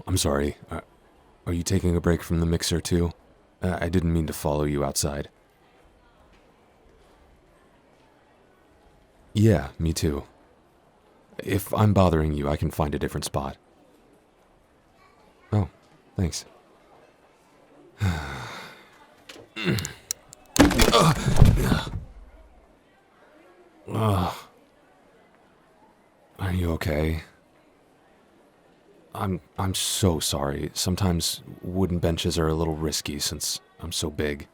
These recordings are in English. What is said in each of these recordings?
I'm sorry. Are you taking a break from the mixer too? I didn't mean to follow you outside. Yeah, me too. If I'm bothering you, I can find a different spot. Oh, thanks. Are you okay? I'm so sorry. Sometimes wooden benches are a little risky since I'm so big.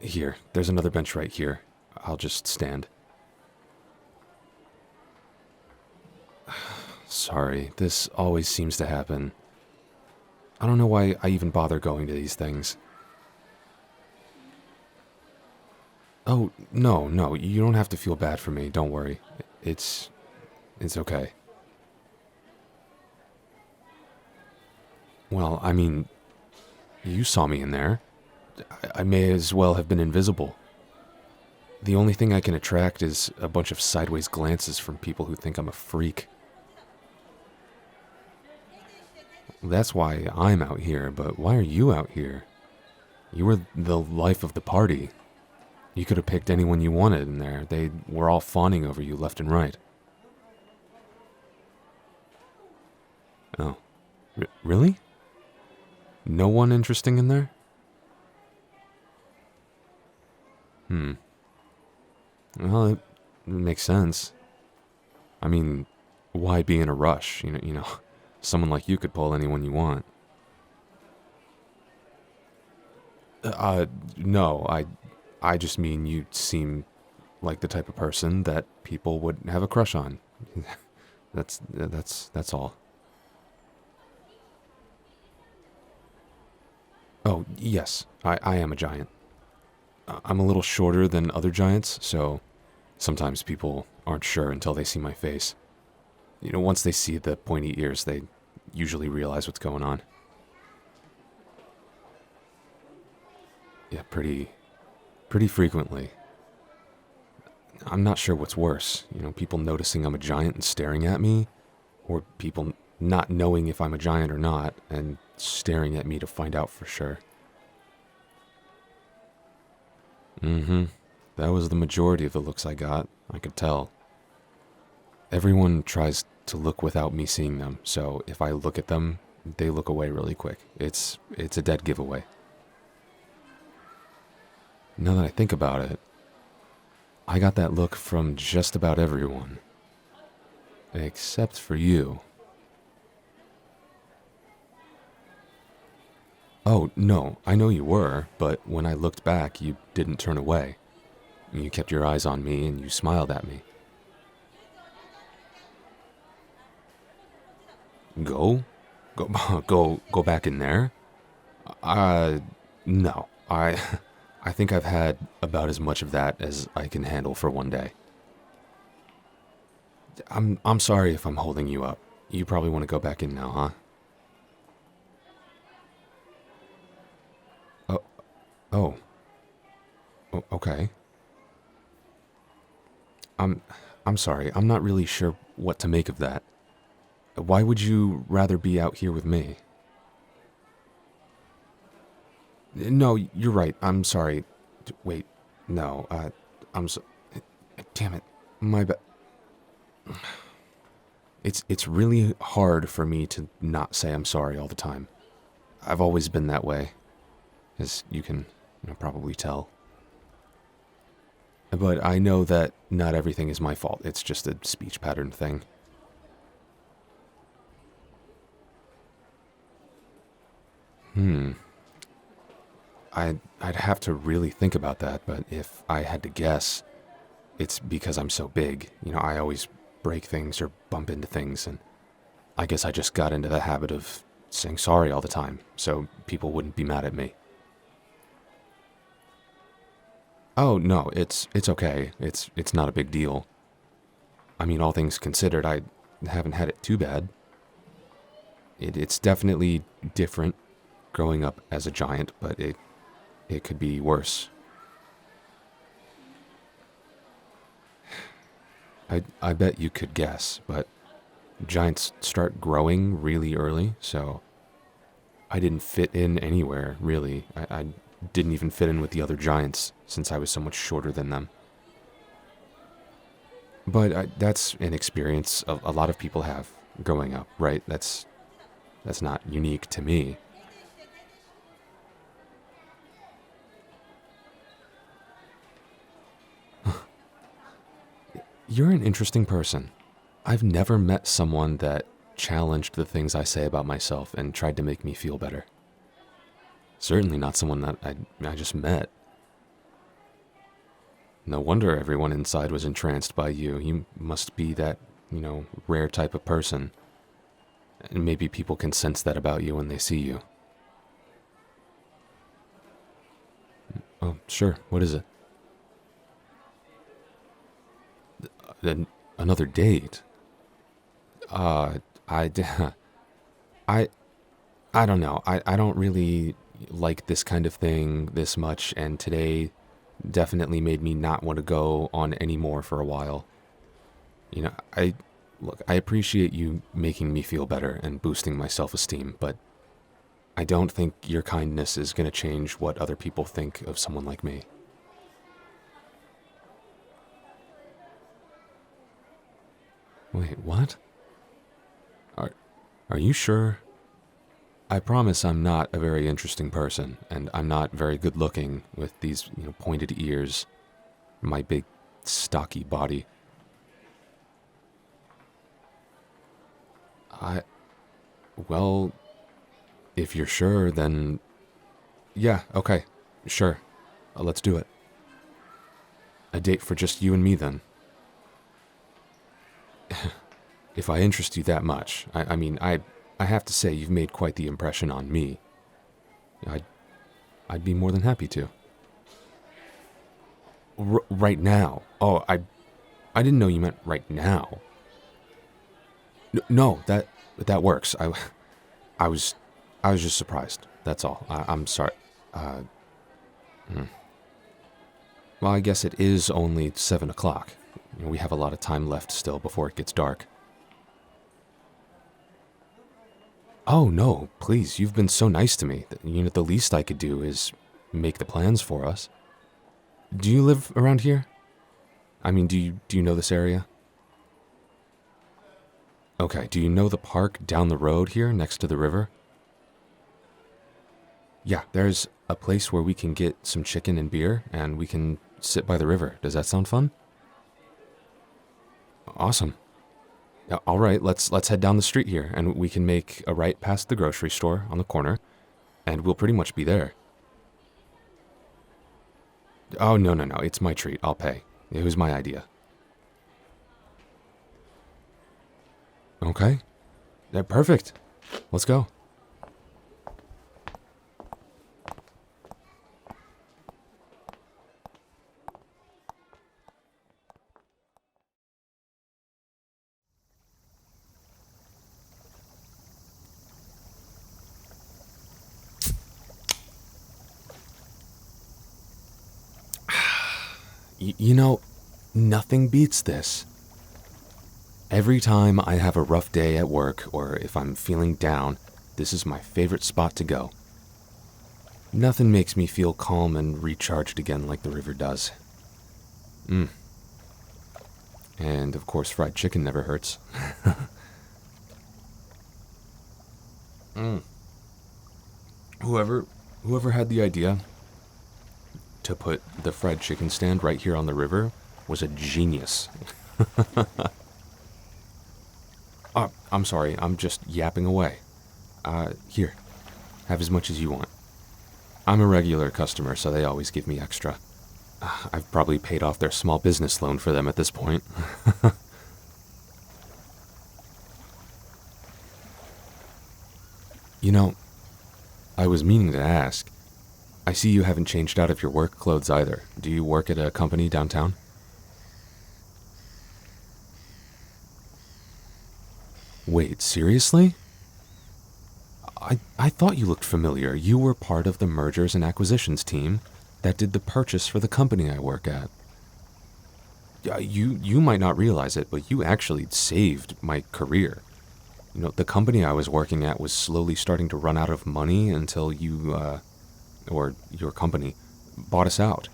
Here, there's another bench right here. I'll just stand. Sorry, this always seems to happen. I don't know why I even bother going to these things. Oh, no, you don't have to feel bad for me, don't worry. It's okay. Well, I mean, you saw me in there. I may as well have been invisible. The only thing I can attract is a bunch of sideways glances from people who think I'm a freak. That's why I'm out here, but why are you out here? You were the life of the party. You could have picked anyone you wanted in there. They were all fawning over you left and right. Oh. Really? No one interesting in there? Well, it makes sense. I mean, why be in a rush? Someone like you could pull anyone you want. No, I just mean you seem like the type of person that people would have a crush on. That's all. Oh, yes, I am a giant. I'm a little shorter than other giants, so sometimes people aren't sure until they see my face. Once they see the pointy ears, they usually realize what's going on. Yeah, pretty frequently. I'm not sure what's worse, people noticing I'm a giant and staring at me, or people not knowing if I'm a giant or not and staring at me to find out for sure. That was the majority of the looks I got, I could tell. Everyone tries to look without me seeing them, so if I look at them, they look away really quick. It's a dead giveaway. Now that I think about it, I got that look from just about everyone. Except for you. Oh, no, I know you were, but when I looked back, you didn't turn away. You kept your eyes on me and you smiled at me. Go? Go, go back in there? No. I think I've had about as much of that as I can handle for one day. I'm sorry if I'm holding you up. You probably want to go back in now, huh? Oh. Okay. I'm sorry. I'm not really sure what to make of that. Why would you rather be out here with me? No, you're right. I'm sorry. Wait. No, I'm so... Damn it. My bad. It's really hard for me to not say I'm sorry all the time. I've always been that way, as you can probably tell. But I know that not everything is my fault. It's just a speech pattern thing. I'd have to really think about that, but if I had to guess, it's because I'm so big. I always break things or bump into things, and I guess I just got into the habit of saying sorry all the time, so people wouldn't be mad at me. Oh, no, it's okay. It's not a big deal. I mean, all things considered, I haven't had it too bad. It's definitely different growing up as a giant, but it could be worse. I bet you could guess, but giants start growing really early, so I didn't fit in anywhere, really. I didn't even fit in with the other giants since I was so much shorter than them. But that's an experience a lot of people have growing up, right? That's not unique to me. You're an interesting person. I've never met someone that challenged the things I say about myself and tried to make me feel better. Certainly not someone that I just met. No wonder everyone inside was entranced by you. You must be that, rare type of person. And maybe people can sense that about you when they see you. Oh, sure. What is it? Another date? I, I, I don't know. I don't really like this kind of thing this much, and today definitely made me not want to go on any more for a while. I appreciate you making me feel better and boosting my self-esteem, but I don't think your kindness is going to change what other people think of someone like me. Wait, what? Are you sure? I promise I'm not a very interesting person, and I'm not very good looking with these, pointed ears, my big, stocky body. Well, if you're sure, then yeah, okay, sure. Let's do it. A date for just you and me, then. If I interest you that much, I have to say you've made quite the impression on me. I'd be more than happy to. Right now? Oh, I didn't know you meant right now. No, that works. I was just surprised. That's all. I'm sorry. Well, I guess it is only 7 o'clock. We have a lot of time left still before it gets dark. Oh, no, please, you've been so nice to me. The least I could do is make the plans for us. Do you live around here? Do you know this area? Okay, do you know the park down the road here next to the river? Yeah, there's a place where we can get some chicken and beer, and we can sit by the river. Does that sound fun? Awesome. All right, let's head down the street here, and we can make a right past the grocery store on the corner, and we'll pretty much be there. Oh, no, it's my treat. I'll pay. It was my idea. Okay. Yeah, perfect. Let's go. Nothing beats this. Every time I have a rough day at work, or if I'm feeling down, this is my favorite spot to go. Nothing makes me feel calm and recharged again like the river does. And of course, fried chicken never hurts. Whoever had the idea to put the fried chicken stand right here on the river was a genius. I'm sorry, I'm just yapping away. Here, have as much as you want. I'm a regular customer, so they always give me extra. I've probably paid off their small business loan for them at this point. I was meaning to ask. I see you haven't changed out of your work clothes either. Do you work at a company downtown? Wait, seriously? I thought you looked familiar. You were part of the mergers and acquisitions team that did the purchase for the company I work at. You might not realize it, but you actually saved my career. You know, the company I was working at was slowly starting to run out of money until or your company, bought us out.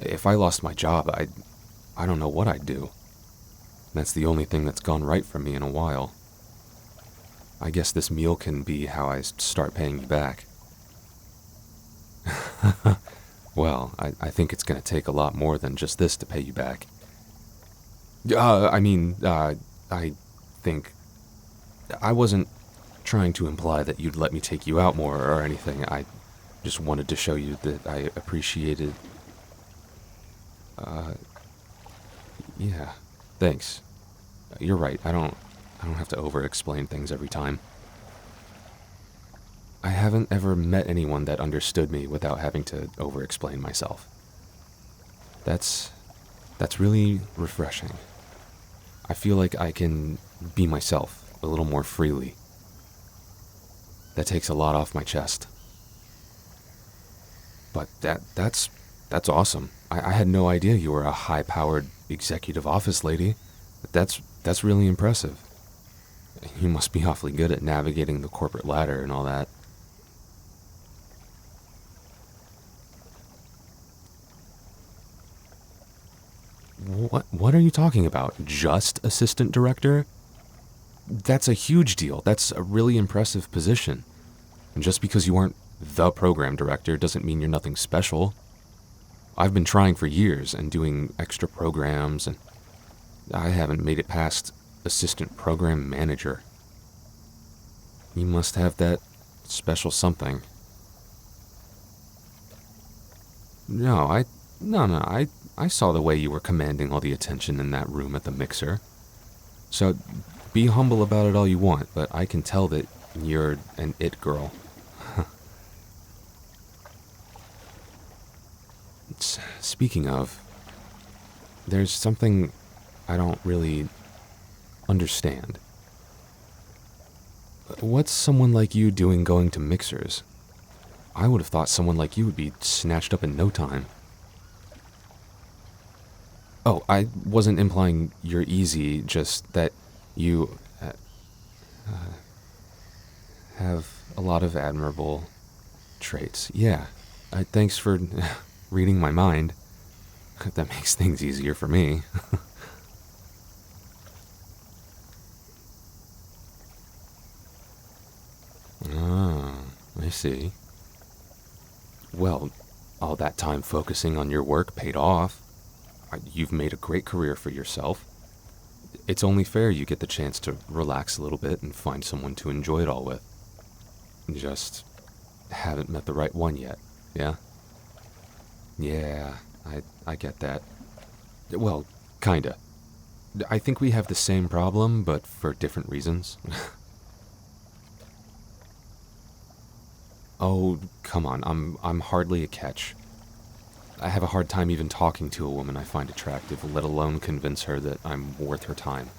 If I lost my job, I don't know what I'd do. That's the only thing that's gone right for me in a while. I guess this meal can be how I start paying you back. Well, I think it's going to take a lot more than just this to pay you back. I think... I wasn't trying to imply that you'd let me take you out more or anything. I just wanted to show you that I appreciated... yeah, thanks. You're right, I don't have to over-explain things every time. I haven't ever met anyone that understood me without having to over-explain myself. That's really refreshing. I feel like I can be myself a little more freely. That takes a lot off my chest. But that's awesome. I had no idea you were a high-powered executive office lady. That's really impressive. You must be awfully good at navigating the corporate ladder and all that. What are you talking about? Just assistant director? That's a huge deal. That's a really impressive position. And just because you aren't the program director doesn't mean you're nothing special. I've been trying for years and doing extra programs, and I haven't made it past assistant program manager. You must have that special something. No, I saw the way you were commanding all the attention in that room at the mixer. So be humble about it all you want, but I can tell that you're an it girl. Speaking of, there's something I don't really understand. What's someone like you doing going to mixers? I would have thought someone like you would be snatched up in no time. Oh, I wasn't implying you're easy, just that you have a lot of admirable traits. Yeah, thanks for reading my mind. That makes things easier for me. Ah, I see. Well, all that time focusing on your work paid off. You've made a great career for yourself. It's only fair you get the chance to relax a little bit and find someone to enjoy it all with. Just haven't met the right one yet, yeah? Yeah, I get that. Well, kinda. I think we have the same problem, but for different reasons. Oh, come on, I'm hardly a catch. I have a hard time even talking to a woman I find attractive, let alone convince her that I'm worth her time.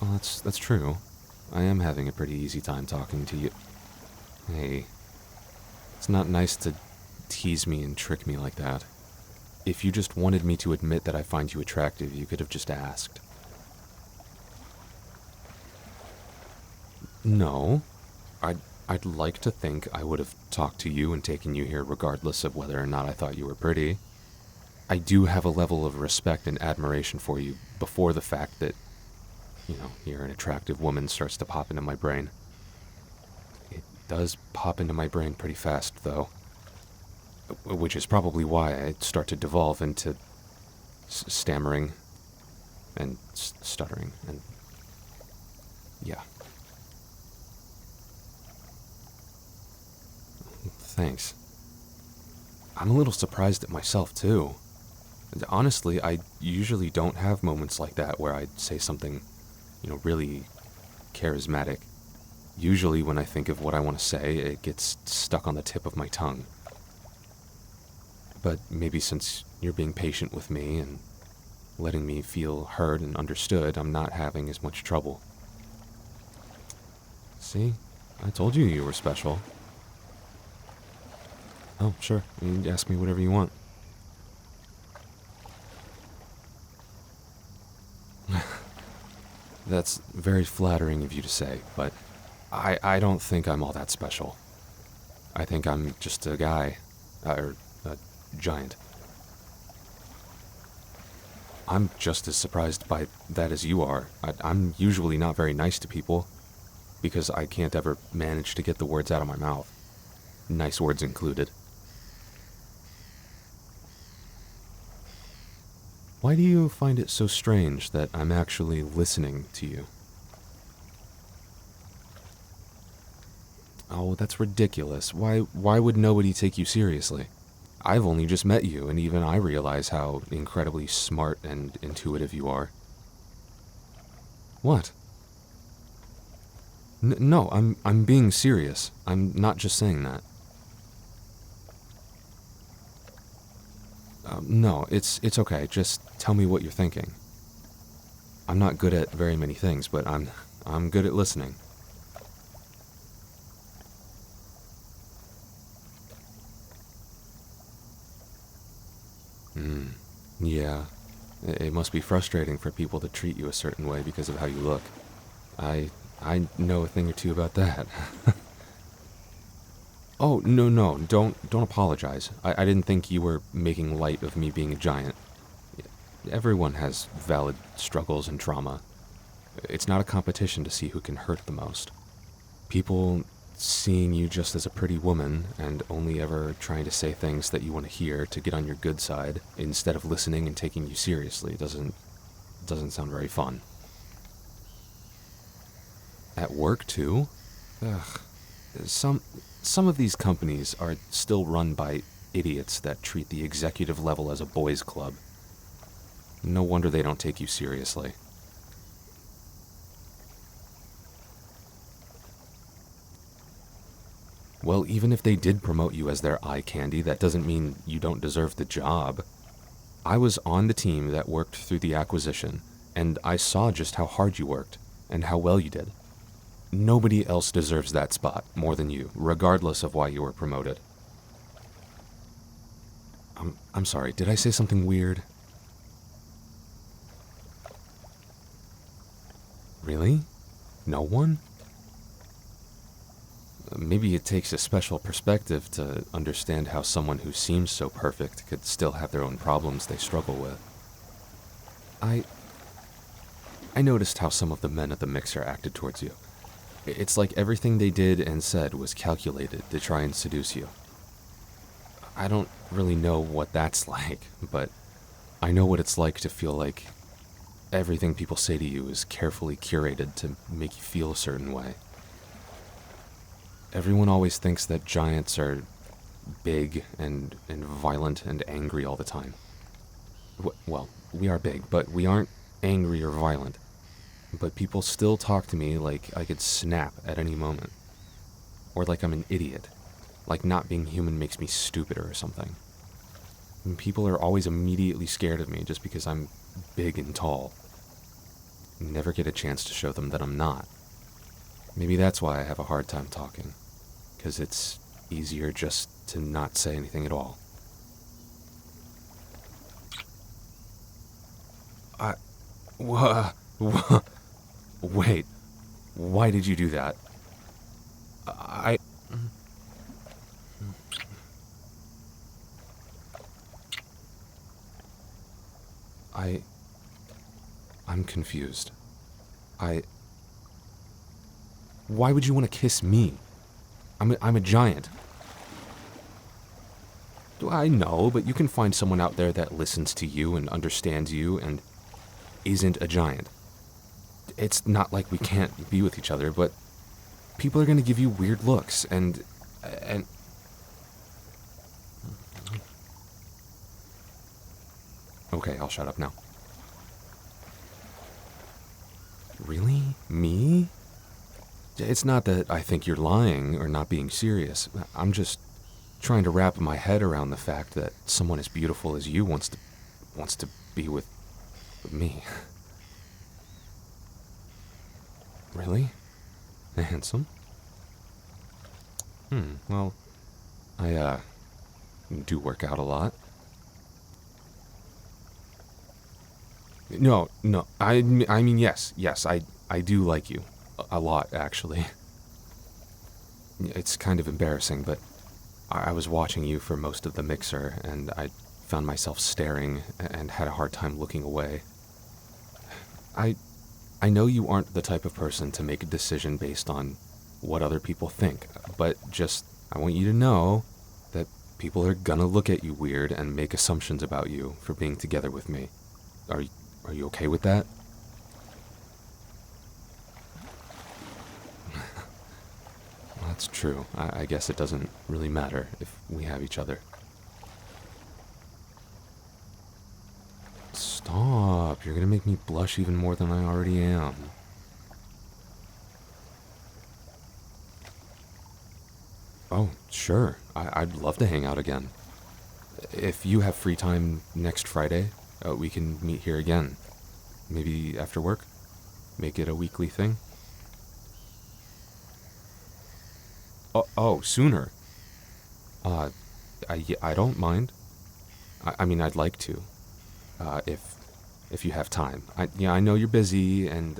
Well, that's true. I am having a pretty easy time talking to you. Hey, it's not nice to tease me and trick me like that. If you just wanted me to admit that I find you attractive, you could have just asked. No, I'd like to think I would have talked to you and taken you here regardless of whether or not I thought you were pretty. I do have a level of respect and admiration for you before the fact that, you're an attractive woman starts to pop into my brain. It does pop into my brain pretty fast, though. Which is probably why I start to devolve into stammering and stuttering and... yeah. Thanks. I'm a little surprised at myself, too. Honestly, I usually don't have moments like that where I say something, really charismatic. Usually when I think of what I want to say, it gets stuck on the tip of my tongue. But maybe since you're being patient with me and letting me feel heard and understood, I'm not having as much trouble. See? I told you you were special. Oh, sure. You can ask me whatever you want. That's very flattering of you to say, but I don't think I'm all that special. I think I'm just a guy, or a giant. I'm just as surprised by that as you are. I'm usually not very nice to people, because I can't ever manage to get the words out of my mouth. Nice words included. Why do you find it so strange that I'm actually listening to you? Oh, that's ridiculous. Why would nobody take you seriously? I've only just met you, and even I realize how incredibly smart and intuitive you are. What? No, I'm being serious. I'm not just saying that. No, it's okay. Just tell me what you're thinking. I'm not good at very many things, but I'm good at listening. Yeah. It must be frustrating for people to treat you a certain way because of how you look. I know a thing or two about that. Oh, no, don't apologize. I didn't think you were making light of me being a giant. Everyone has valid struggles and trauma. It's not a competition to see who can hurt the most. People seeing you just as a pretty woman and only ever trying to say things that you want to hear to get on your good side instead of listening and taking you seriously doesn't sound very fun. At work, too? Ugh. Some of these companies are still run by idiots that treat the executive level as a boys' club. No wonder they don't take you seriously. Well, even if they did promote you as their eye candy, that doesn't mean you don't deserve the job. I was on the team that worked through the acquisition, and I saw just how hard you worked, and how well you did. Nobody else deserves that spot more than you, regardless of why you were promoted. I'm sorry, did I say something weird? Really? No one? Maybe it takes a special perspective to understand how someone who seems so perfect could still have their own problems they struggle with. I noticed how some of the men at the mixer acted towards you. It's like everything they did and said was calculated to try and seduce you. I don't really know what that's like, but I know what it's like to feel like everything people say to you is carefully curated to make you feel a certain way. Everyone always thinks that giants are big and violent and angry all the time. Well, we are big, but we aren't angry or violent. But people still talk to me like I could snap at any moment. Or like I'm an idiot. Like not being human makes me stupider or something. And people are always immediately scared of me just because I'm big and tall. Never get a chance to show them that I'm not. Maybe that's why I have a hard time talking. Because it's easier just to not say anything at all. Wait, why did you do that? I'm confused. Why would you want to kiss me? I'm a giant. I know, but you can find someone out there that listens to you and understands you and isn't a giant. It's not like we can't be with each other, but people are going to give you weird looks and... Okay, I'll shut up now. Really? Me? It's not that I think you're lying or not being serious. I'm just trying to wrap my head around the fact that someone as beautiful as you wants to be with me. Really? Handsome? Well, I do work out a lot. No, I mean, yes, I do like you. A lot, actually. It's kind of embarrassing, but I was watching you for most of the mixer, and I found myself staring and had a hard time looking away. I know you aren't the type of person to make a decision based on what other people think, but just, I want you to know that people are gonna look at you weird and make assumptions about you for being together with me. Are you okay with that? Well, that's true. I guess it doesn't really matter if we have each other. Stop. You're gonna make me blush even more than I already am. Oh, sure. I'd love to hang out again. If you have free time next Friday, we can meet here again. Maybe after work? Make it a weekly thing? Oh, sooner. Uh, I don't mind. I mean, I'd like to. If you have time. Yeah, I know you're busy, and